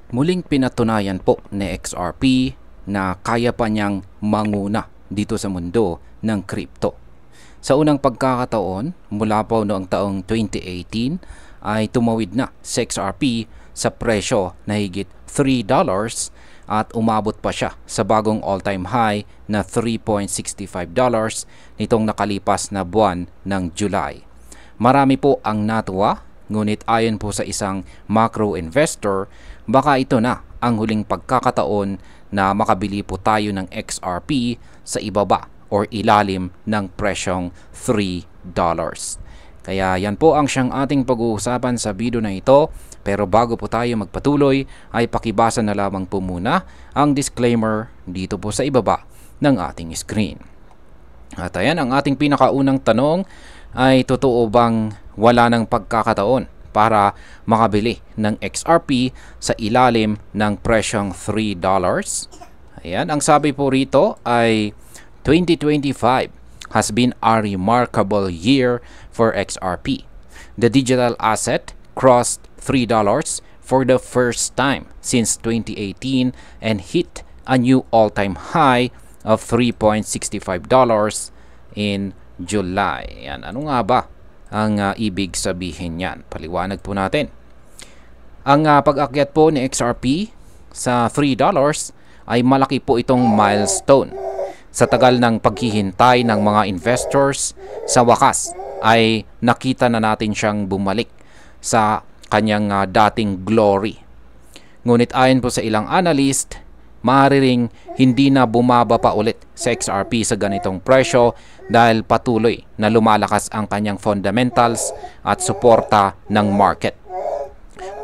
Muling pinatunayan po ni XRP na kaya pa niyang manguna dito sa mundo ng crypto. Sa unang pagkakataon, mula po noong taong 2018 ay tumawid na si XRP sa presyo na higit $3 at umabot pa siya sa bagong all-time high na $3.65 nitong nakalipas na buwan ng July. Marami po ang natuwa, ngunit ayon po sa isang macro investor, baka ito na ang huling pagkakataon na makabili po tayo ng XRP sa ibaba or ilalim ng presyong $3. Kaya yan po ang siyang ating pag-uusapan sa video na ito. Pero bago po tayo magpatuloy ay pakibasa na lamang po muna ang disclaimer dito po sa ibaba ng ating screen. At ayan, ang ating pinakaunang tanong ay totoo bang wala ng pagkakataon para makabili ng XRP sa ilalim ng presyong $3? Ayan, ang sabi po rito ay 2025 has been a remarkable year for XRP. The digital asset crossed $3 for the first time since 2018 and hit a new all-time high of $3.65 in July. Yan, ano nga ba ang ibig sabihin niyan? Paliwanag po natin. Ang pag-akyat po ni XRP sa $3 ay malaki po itong milestone. Sa tagal ng paghihintay ng mga investors, sa wakas ay nakita na natin siyang bumalik sa kanyang dating glory. Ngunit ayon po sa ilang analyst, maaaring hindi na bumaba pa ulit sa XRP sa ganitong presyo dahil patuloy na lumalakas ang kanyang fundamentals at suporta ng market.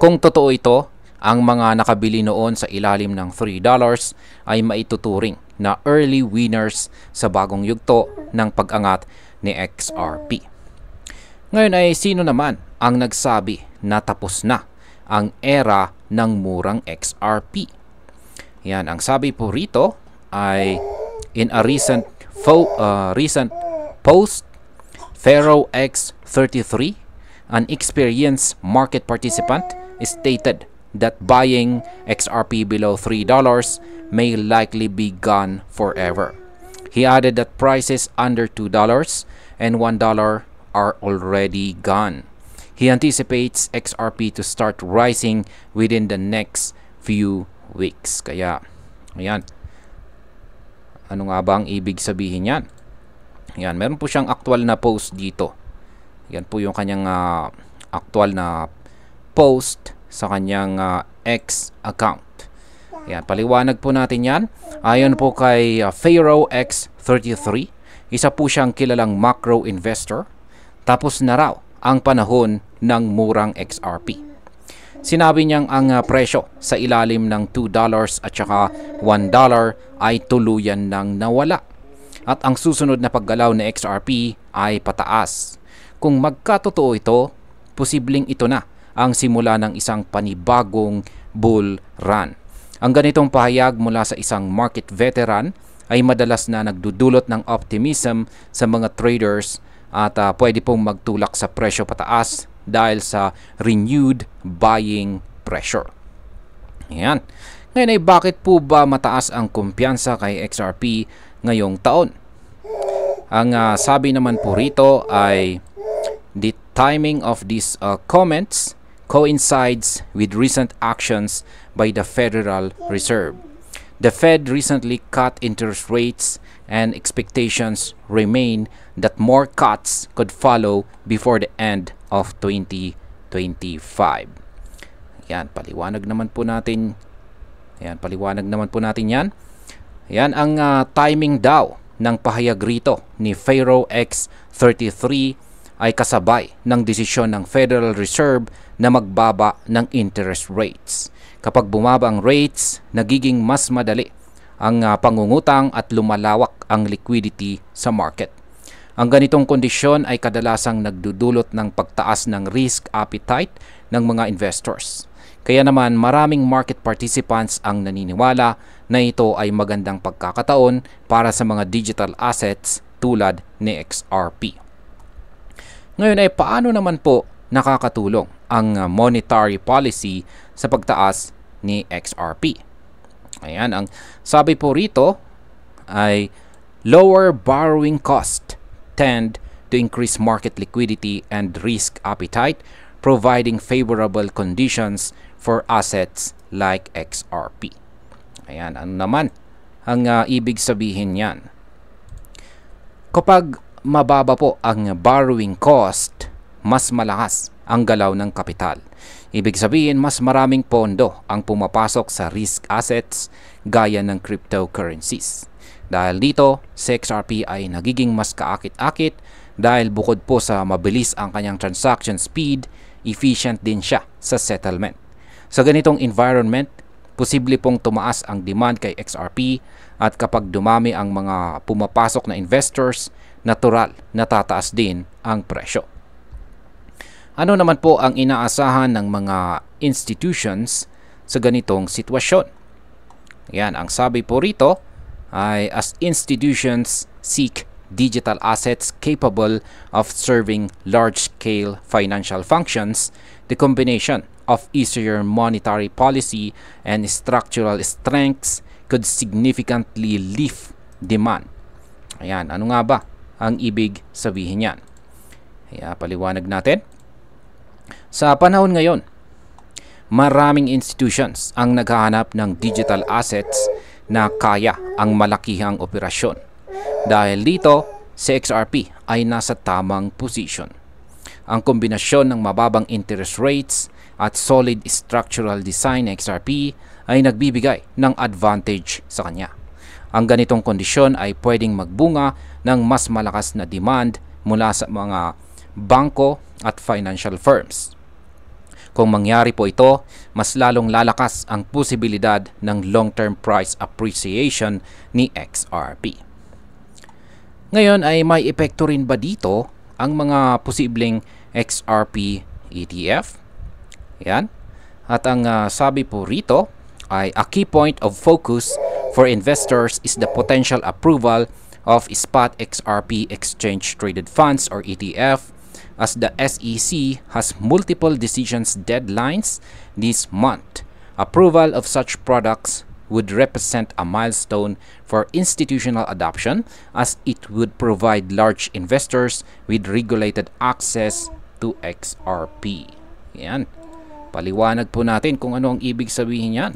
Kung totoo ito, ang mga nakabili noon sa ilalim ng $3 ay maituturing na early winners sa bagong yugto ng pag-angat ni XRP. Ngayon ay sino naman ang nagsabi na tapos na ang era ng murang XRP? Yan, ang sabi po rito ay in a recent post, Pharaoh X33, an experienced market participant, stated that buying XRP below $3 may likely be gone forever. He added that prices under $2 and $1 are already gone. He anticipates XRP to start rising within the next few weeks. Kaya, ayan. Ano nga ba ang ibig sabihin yan? Ayan, meron po siyang actual na post dito. Yan po yung kanyang actual na post sa kanyang X account. Yan, paliwanag po natin yan. Ayon po kay Pharaoh X33, isa po siyang kilalang macro investor. Tapos na raw ang panahon ng murang XRP. Sinabi niyang ang presyo sa ilalim ng $2 at saka $1 ay tuluyan nang nawala. At ang susunod na paggalaw ng XRP ay pataas. Kung magkatotoo ito, posibleng ito na ang simula ng isang panibagong bull run. Ang ganitong pahayag mula sa isang market veteran ay madalas na nagdudulot ng optimism sa mga traders at pwede pong magtulak sa presyo pataas dahil sa renewed buying pressure. Ayan. Ngayon ay bakit po ba mataas ang kumpiyansa kay XRP ngayong taon? Ang sabi naman po rito ay the timing of these comments coincides with recent actions by the Federal Reserve. The Fed recently cut interest rates and expectations remain that more cuts could follow before the end of 2025. Yan, paliwanag naman po natin. Yan, paliwanag naman po natin yan. Yan ang timing daw ng pahayag rito ni Pharaoh X33 ay kasabay ng desisyon ng Federal Reserve na magbaba ng interest rates. Kapag bumaba ang rates, nagiging mas madali ang pangungutang at lumalawak ang liquidity sa market. Ang ganitong kondisyon ay kadalasang nagdudulot ng pagtaas ng risk appetite ng mga investors. Kaya naman maraming market participants ang naniniwala na ito ay magandang pagkakataon para sa mga digital assets tulad ni XRP. Ngayon ay paano naman po nakakatulong ang monetary policy sa pagtaas ni XRP. Ayan, ang sabi po rito ay lower borrowing cost tend to increase market liquidity and risk appetite, providing favorable conditions for assets like XRP. Ayan, ano naman ang ibig sabihin yan? Kapag mababa po ang borrowing cost, mas malakas ang galaw ng kapital. Ibig sabihin, mas maraming pondo ang pumapasok sa risk assets gaya ng cryptocurrencies. Dahil dito, si XRP ay nagiging mas kaakit-akit dahil bukod po sa mabilis ang kanyang transaction speed, efficient din siya sa settlement. Sa ganitong environment, posible pong tumaas ang demand kay XRP at kapag dumami ang mga pumapasok na investors, natural na tataas din ang presyo. Ano naman po ang inaasahan ng mga institutions sa ganitong sitwasyon? Yan, ang sabi po rito ay as institutions seek digital assets capable of serving large-scale financial functions, the combination of easier monetary policy and structural strengths could significantly lift demand. Ayan, ano nga ba ang ibig sabihin yan? Kaya paliwanag natin. Sa panahon ngayon, maraming institutions ang naghahanap ng digital assets na kaya ang malakihang operasyon. Dahil dito, si XRP ay nasa tamang posisyon. Ang kombinasyon ng mababang interest rates at solid structural design ng XRP ay nagbibigay ng advantage sa kanya. Ang ganitong kondisyon ay pwedeng magbunga ng mas malakas na demand mula sa mga bangko at financial firms. Kung mangyari po ito, mas lalong lalakas ang posibilidad ng long-term price appreciation ni XRP. Ngayon ay may epekto rin ba dito ang mga posibleng XRP ETF? Yan. At ang sabi po rito ay a key point of focus for investors is the potential approval of spot XRP exchange traded funds or ETF, as the SEC has multiple decisions deadlines this month. Approval of such products would represent a milestone for institutional adoption, as it would provide large investors with regulated access to XRP. Yan. Paliwanag po natin kung ano ang ibig sabihin yan.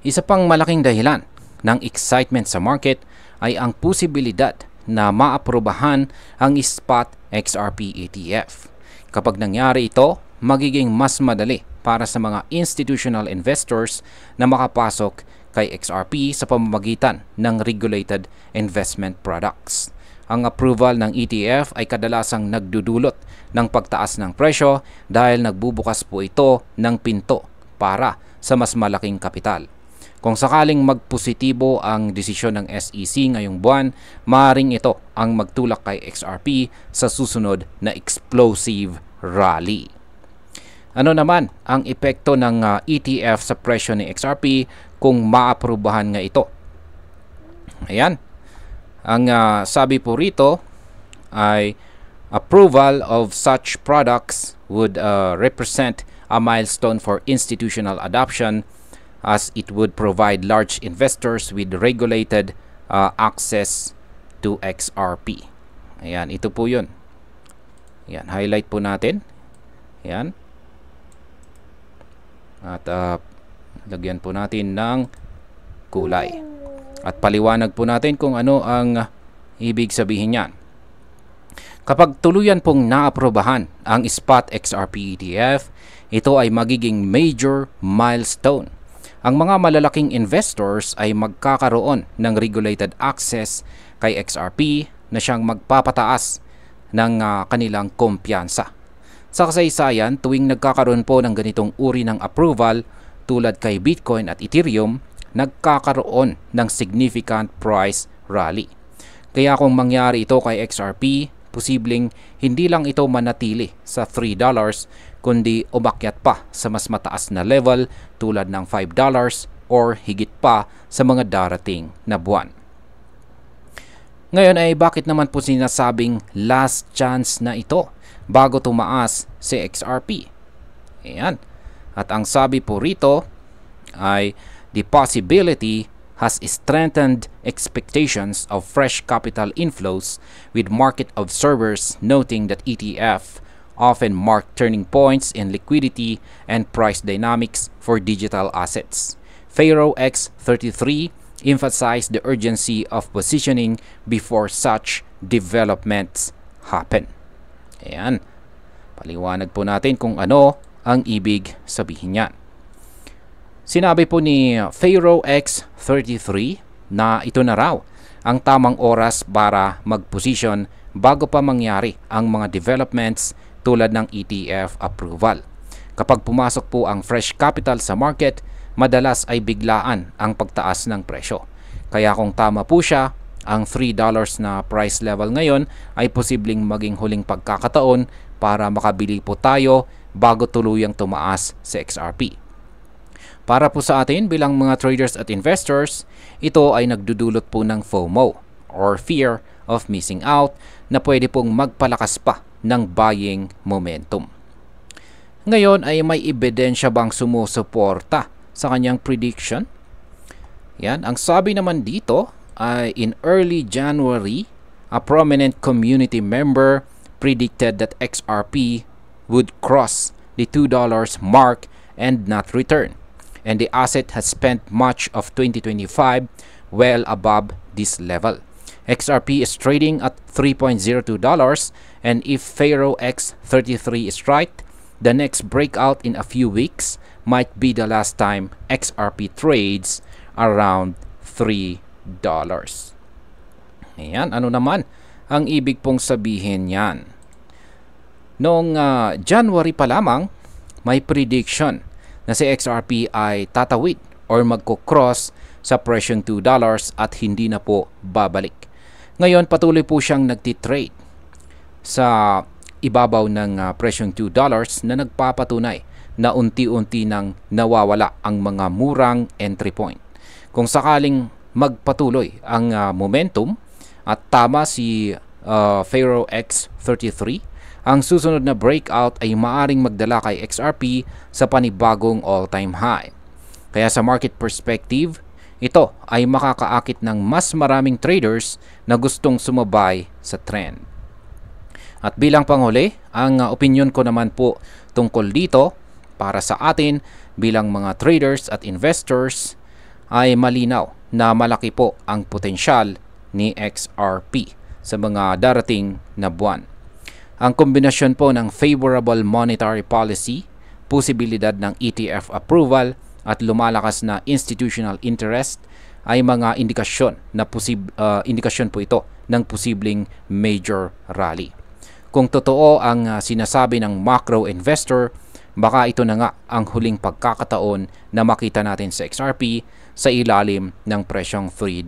Isa pang malaking dahilan ng excitement sa market ay ang posibilidad na maaprubahan ang spot XRP ETF. Kapag nangyari ito, magiging mas madali para sa mga institutional investors na makapasok kay XRP sa pamamagitan ng regulated investment products. Ang approval ng ETF ay kadalasang nagdudulot ng pagtaas ng presyo dahil nagbubukas po ito ng pinto para sa mas malaking kapital. Kung sakaling magpositibo ang desisyon ng SEC ngayong buwan, maaaring ito ang magtulak kay XRP sa susunod na explosive rally. Ano naman ang epekto ng ETF sa presyo ni XRP kung maaprubahan nga ito? Ayan. Ang sabi po rito ay approval of such products would represent a milestone for institutional adoption, as it would provide large investors with regulated access to XRP. Ayan, ito po yun. Ayan, highlight po natin. Ayan. At lagyan po natin ng kulay. At paliwanag po natin kung ano ang ibig sabihin yan. Kapag tuluyan pong naaprobahan ang spot XRP ETF, ito ay magiging major milestone. Ang mga malalaking investors ay magkakaroon ng regulated access kay XRP na siyang magpapataas ng kanilang kumpiyansa. Sa kasaysayan, tuwing nagkakaroon po ng ganitong uri ng approval tulad kay Bitcoin at Ethereum, nagkakaroon ng significant price rally. Kaya kung mangyari ito kay XRP, posibleng hindi lang ito manatili sa $3, kundi umakyat pa sa mas mataas na level tulad ng $5 or higit pa sa mga darating na buwan. Ngayon ay bakit naman po sinasabing last chance na ito bago tumaas si XRP? Ayan. At ang sabi po rito ay the possibility has strengthened expectations of fresh capital inflows, with market observers noting that ETF often mark turning points in liquidity and price dynamics for digital assets. Pharaoh X33 emphasized the urgency of positioning before such developments happen. Ayan, paliwanag po natin kung ano ang ibig sabihin niyan. Sinabi po ni Pharaoh X33 na ito na raw ang tamang oras para mag-position bago pa mangyari ang mga developments tulad ng ETF approval. Kapag pumasok po ang fresh capital sa market, madalas ay biglaan ang pagtaas ng presyo. Kaya kung tama po siya, ang $3 na price level ngayon ay posibleng maging huling pagkakataon para makabili po tayo bago tuluyang tumaas sa XRP. Para po sa atin bilang mga traders at investors, ito ay nagdudulot po ng FOMO or fear of missing out na pwede pong magpalakas pa ng buying momentum. Ngayon ay may ebidensya bang sumusuporta sa kanyang prediction? Yan, ang sabi naman dito ay in early January, a prominent community member predicted that XRP would cross the $2 mark and not return. And the asset has spent much of 2025 well above this level. XRP is trading at $3.02, and if Pharaoh X33 is right, the next breakout in a few weeks might be the last time XRP trades around $3. Ayan, ano naman ang ibig pong sabihin yan? Noong January pa lamang, may prediction na si XRP ay tatawid or magko-cross sa presyong $2 at hindi na po babalik. Ngayon patuloy po siyang nagtitrade sa ibabaw ng presyong $2 na nagpapatunay na unti-unti nang nawawala ang mga murang entry point. Kung sakaling magpatuloy ang momentum at tama si Pharaoh X33, ang susunod na breakout ay maaring magdala kay XRP sa panibagong all-time high. Kaya sa market perspective, ito ay makakaakit ng mas maraming traders na gustong sumabay sa trend. At bilang panghuli, ang opinion ko naman po tungkol dito para sa atin bilang mga traders at investors ay malinaw na malaki po ang potensyal ni XRP sa mga darating na buwan. Ang kombinasyon po ng favorable monetary policy, posibilidad ng ETF approval at lumalakas na institutional interest ay mga indikasyon po ito ng posibleng major rally. Kung totoo ang sinasabi ng macro investor, baka ito na nga ang huling pagkakataon na makita natin sa XRP sa ilalim ng presyong $3.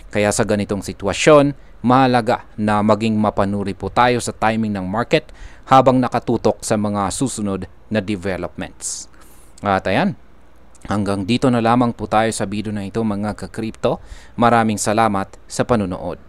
Kaya sa ganitong sitwasyon, mahalaga na maging mapanuri po tayo sa timing ng market habang nakatutok sa mga susunod na developments. At ayan, hanggang dito na lamang po tayo sa video na ito mga ka-crypto. Maraming salamat sa panunood.